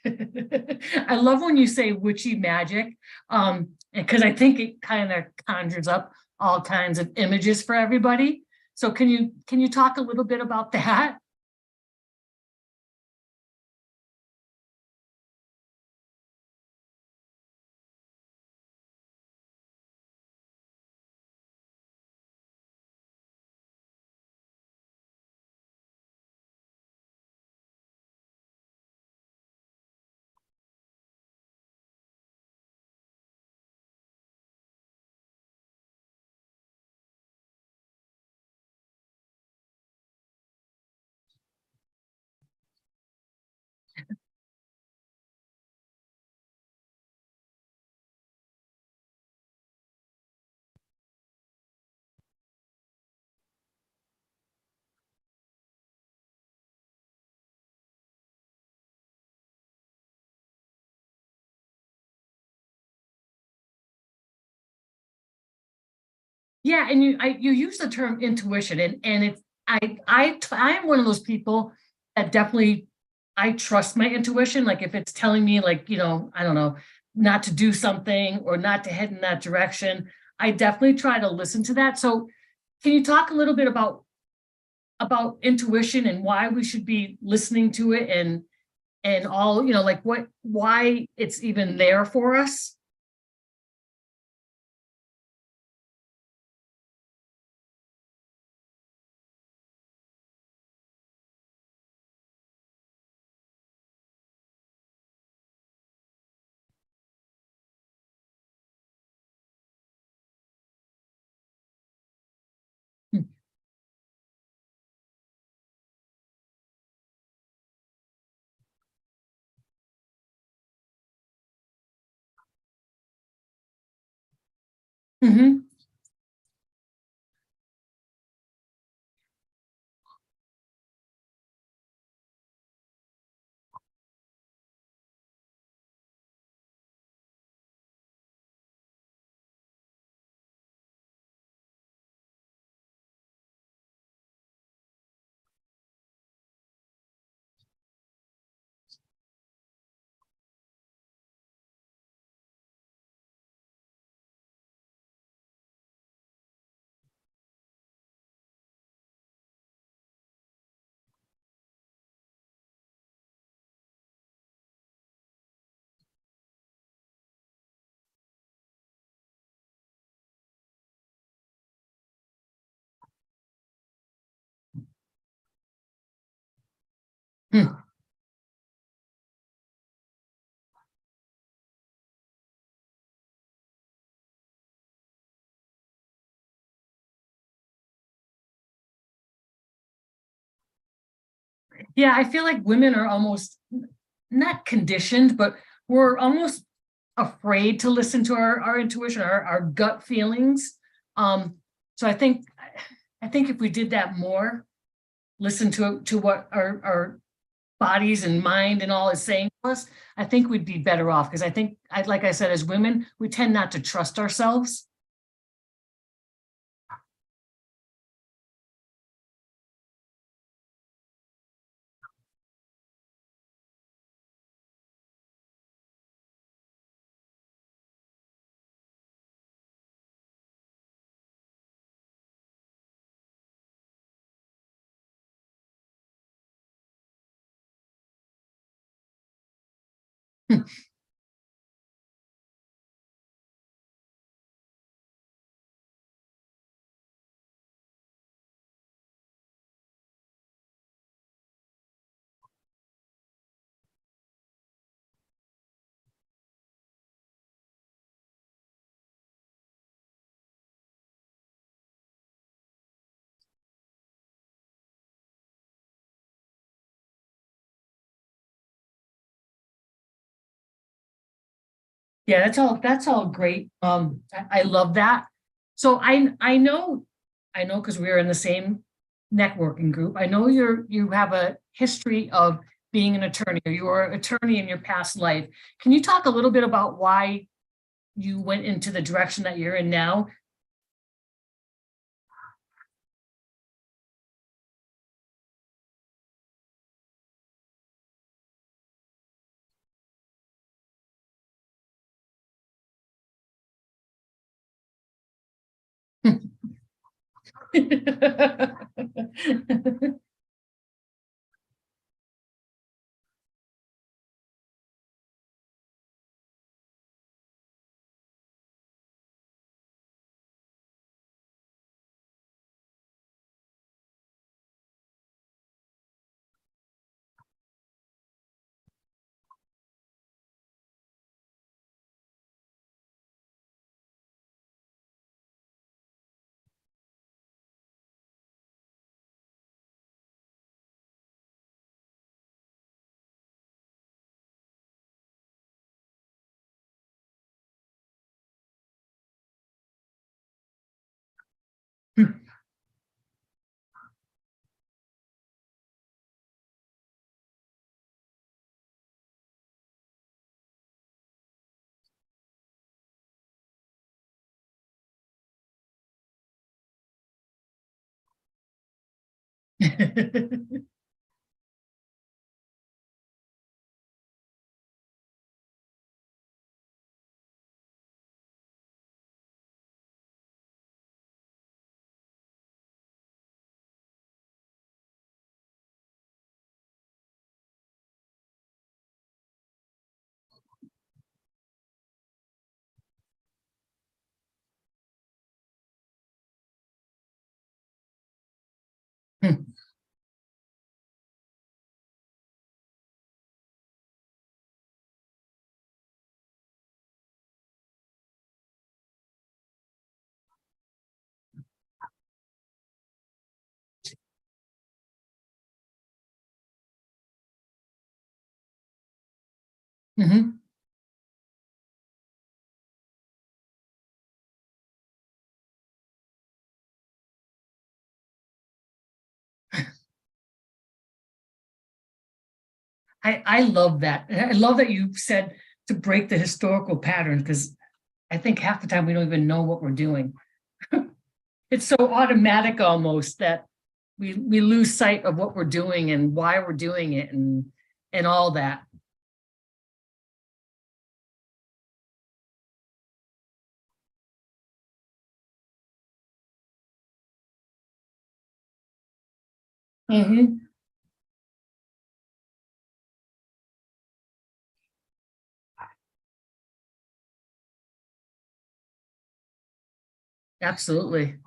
I love when you say witchy magic, because I think it kind of conjures up all kinds of images for everybody. So can you talk a little bit about that? Yeah, and you use the term intuition, and it's I am one of those people that definitely I trust my intuition. Like if it's telling me like, I don't know, not to do something or not to head in that direction, I definitely try to listen to that. So can you talk a little bit about intuition and why we should be listening to it and all, like why it's even there for us? Mhm. Hmm. Yeah, I feel like women are almost not conditioned, but we're almost afraid to listen to our intuition, our gut feelings. Um, so I think if we did that more, listen to what our bodies and mind and all is saying to us, I think we'd be better off. Because I think, like I said, as women, we tend not to trust ourselves. Yeah, that's all great. I love that. So I know because we are in the same networking group. I know you have a history of being an attorney, or you were an attorney in your past life. Can you talk a little bit about why you went into the direction that you're in now? Mhm. I love that. And I love that you said to break the historical patterns because I think half the time we don't even know what we're doing. It's so automatic almost that we lose sight of what we're doing and why we're doing it and all that. Mhm. Absolutely.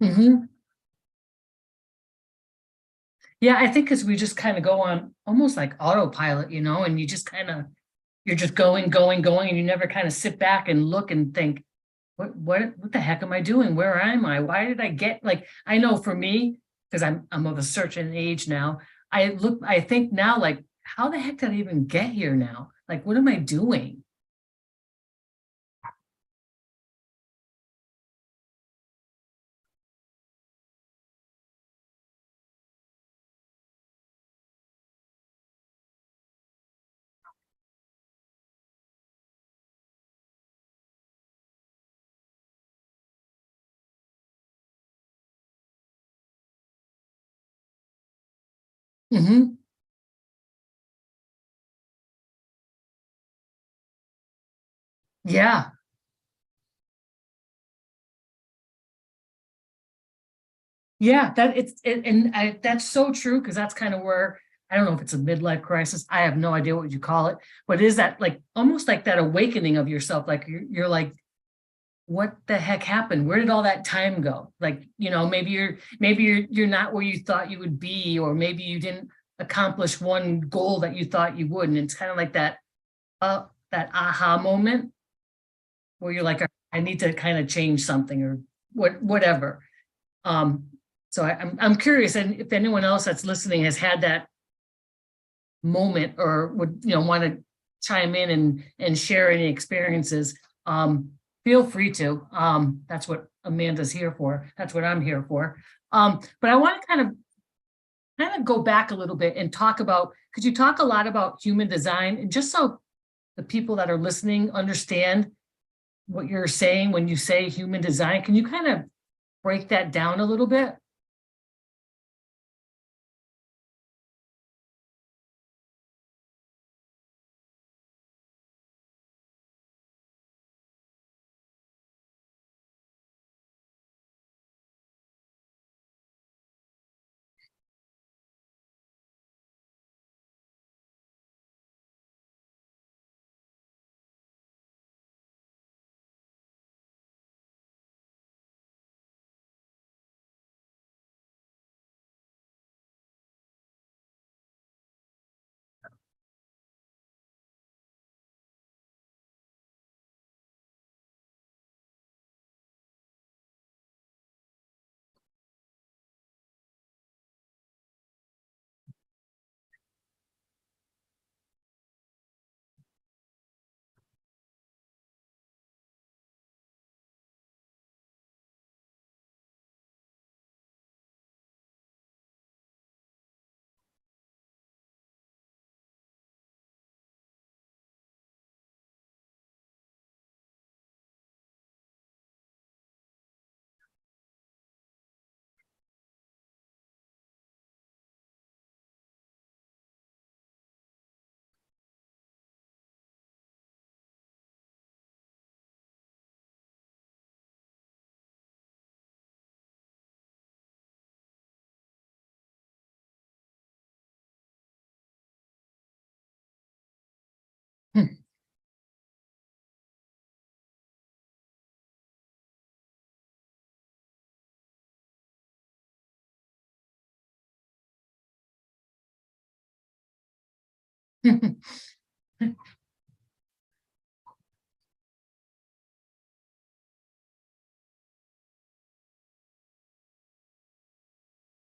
Mhm. Yeah, I think because we just kind of go on almost like autopilot, and you just kind of you're just going, going, going, and you never kind of sit back and look and think, what the heck am I doing? Where am I? Why did I get like I know for me, because I'm of a certain age now, I think now like, how the heck did I even get here now? Like, what am I doing? Hmm. Yeah. Yeah, and that's so true because that's kind of where I don't know if it's a midlife crisis. I have no idea what you call it, but is that like almost like that awakening of yourself? Like you're like, what the heck happened? Where did all that time go? Like, maybe you're not where you thought you would be, or maybe you didn't accomplish one goal that you thought you would. And it's kind of like that aha moment where you're like, I need to kind of change something or whatever. Um, so I'm curious, and if anyone else that's listening has had that moment or would want to chime in and share any experiences, feel free to. That's what Amanda's here for. That's what I'm here for. But I want to kind of go back a little bit and talk about because you talk a lot about human design, and just so the people that are listening understand what you're saying when you say human design, can you kind of break that down a little bit?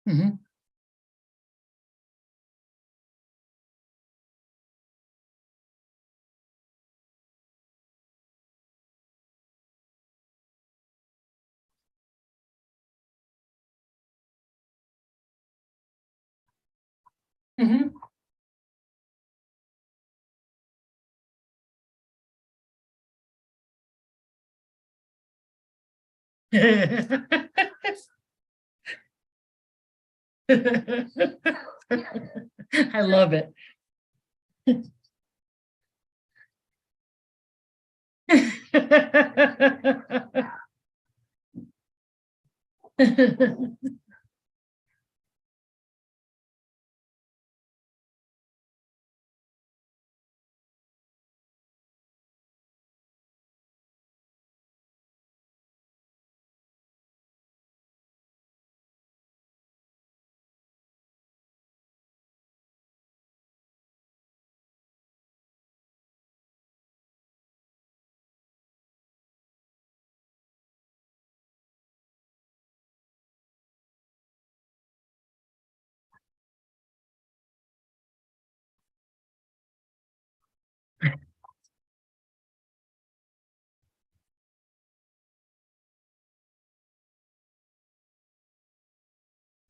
Mhm. Mhm. I love it. Oh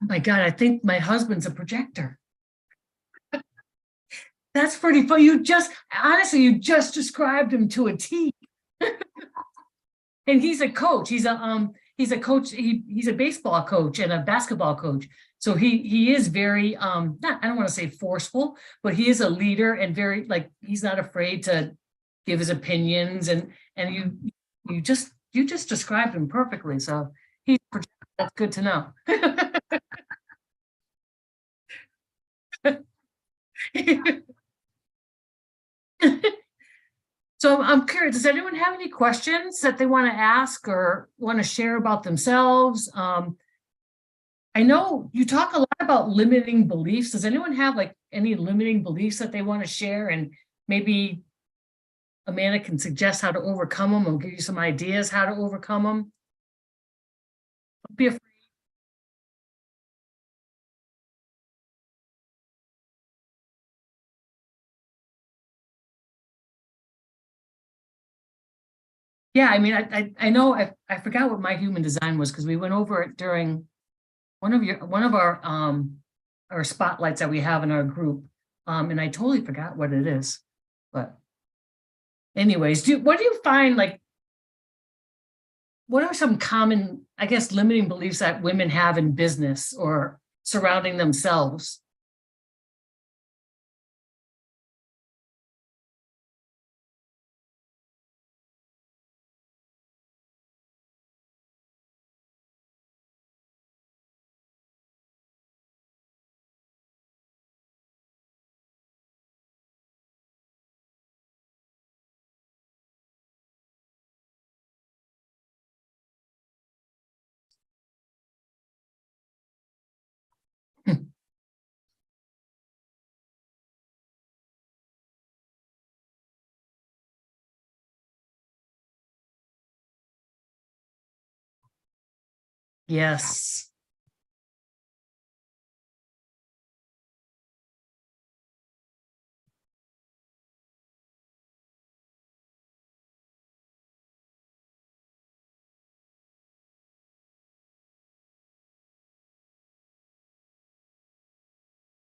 my God, I think my husband's a projector. That's pretty fun. You just, honestly, you just described him to a T. And he's a coach. He's a coach. He's a baseball coach and a basketball coach. So he is very not, I don't want to say forceful, but he is a leader and very like he's not afraid to give his opinions and you just described him perfectly. So he's that's good to know. So I'm curious, does anyone have any questions that they want to ask or want to share about themselves? I know you talk a lot about limiting beliefs. Does anyone have like any limiting beliefs that they want to share? And maybe Amanda can suggest how to overcome them or give you some ideas how to overcome them. Don't be afraid. Yeah, I mean, I know I forgot what my human design was because we went over it during one of our spotlights that we have in our group. And I totally forgot what it is. But anyways, what do you find like what are some common, I guess, limiting beliefs that women have in business or surrounding themselves? Yes.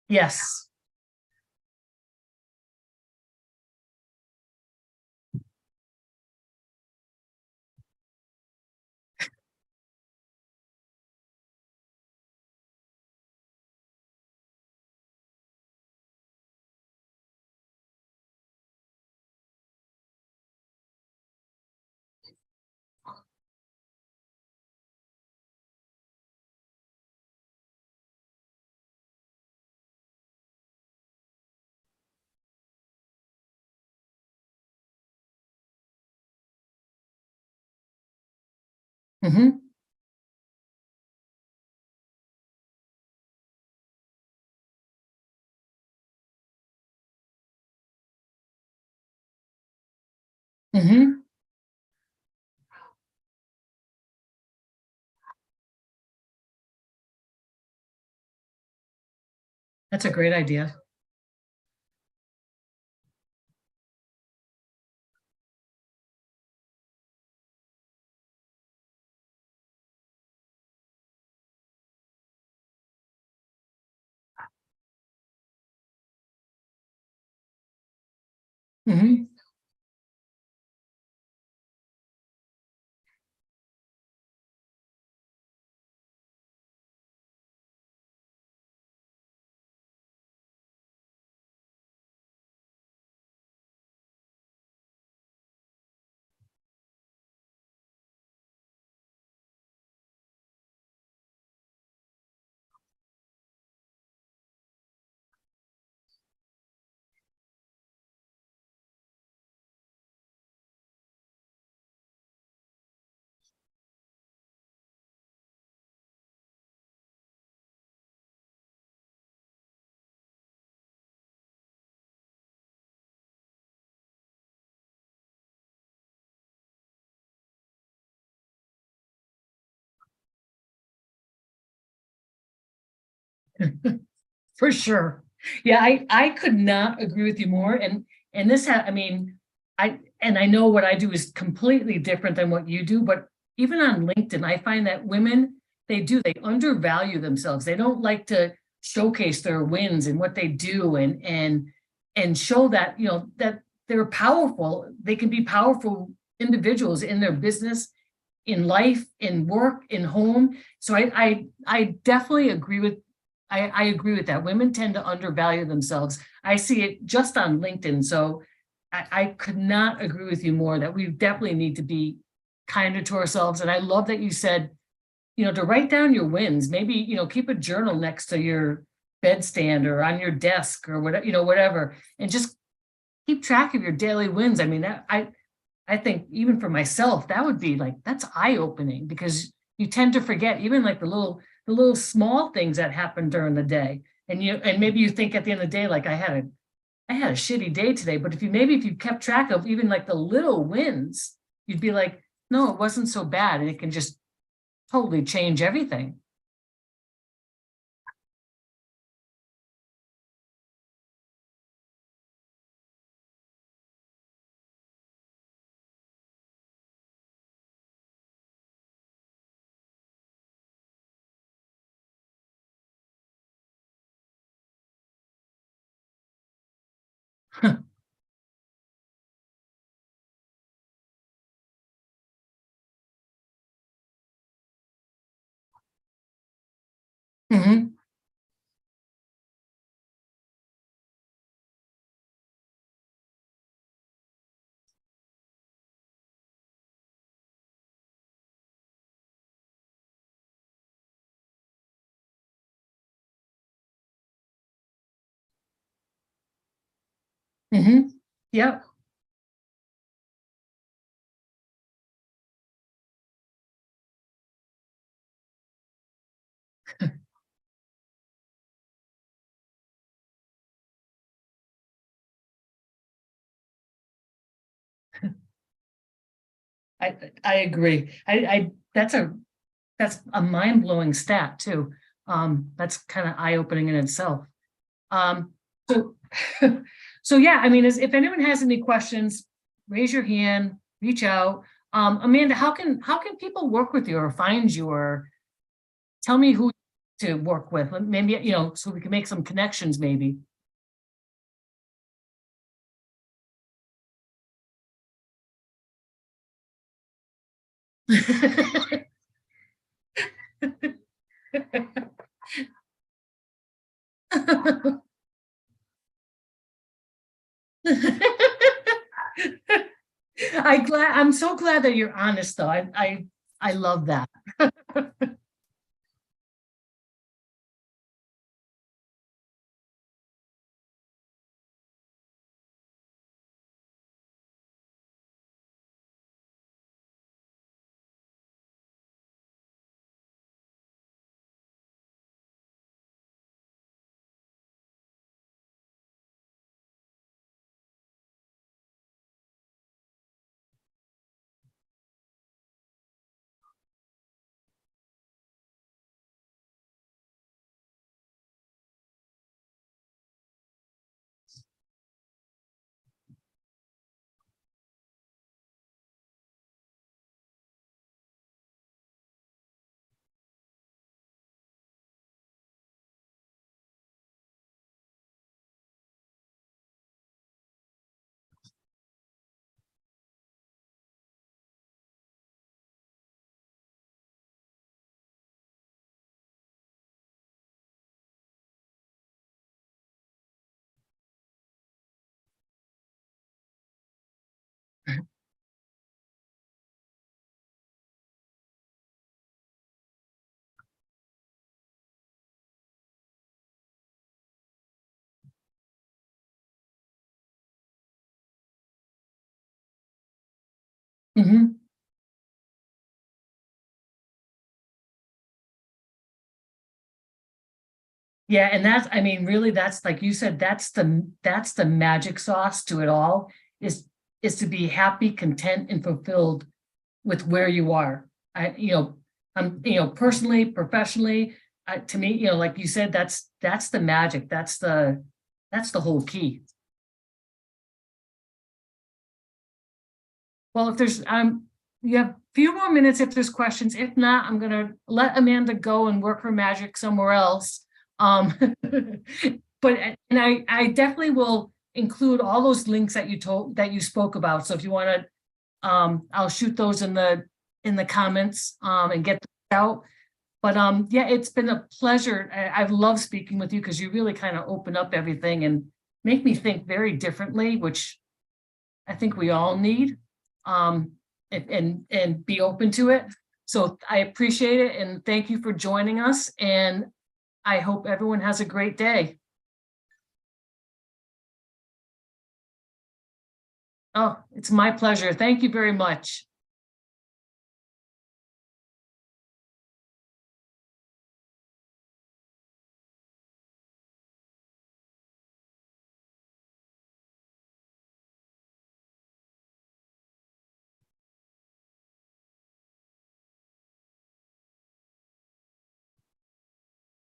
Yes. Hmm. Hmm. That's a great idea. Hmm. For sure. Yeah, I could not agree with you more. And this I mean, I know what I do is completely different than what you do, but even on LinkedIn, I find that women, they undervalue themselves. They don't like to showcase their wins and what they do and show that, that they're powerful. They can be powerful individuals in their business, in life, in work, in home. So I definitely agree with I agree with that. Women tend to undervalue themselves. I see it just on LinkedIn. So I could not agree with you more that we definitely need to be kinder to ourselves. And I love that you said, to write down your wins. Maybe, keep a journal next to your bedstand or on your desk or whatever, whatever, and just keep track of your daily wins. I mean, I think even for myself, that would be like, that's eye-opening because you tend to forget even like the little small things that happen during the day. And maybe you think at the end of the day, like I had a shitty day today, but if you kept track of even like the little wins, you'd be like, no, it wasn't so bad. And it can just totally change everything. Hmm. Hmm. Yep. I agree. That's a mind-blowing stat too. That's kind of eye-opening in itself. Um, so, so yeah, I mean, if anyone has any questions, raise your hand, reach out. Amanda, how can people work with you or find you or tell me who to work with? Maybe, so we can make some connections, maybe. I'm so glad that you're honest though. I love that. Mhm. Yeah, and that's, I mean, really, that's like you said, that's the magic sauce to it all, is is to be happy, content, and fulfilled with where you are. Personally, professionally, to me, like you said, that's the magic. That's the whole key. Well, if there's you have a few more minutes if there's questions. If not, I'm gonna let Amanda go and work her magic somewhere else. Um, but and I definitely will include all those links that you spoke about. So if you want to, I'll shoot those in the comments and get those out. But yeah, it's been a pleasure. I've loved speaking with you because you really kind of open up everything and make me think very differently, which I think we all need, um, and be open to it. So I appreciate it and thank you for joining us. And I hope everyone has a great day. Oh, it's my pleasure. Thank you very much.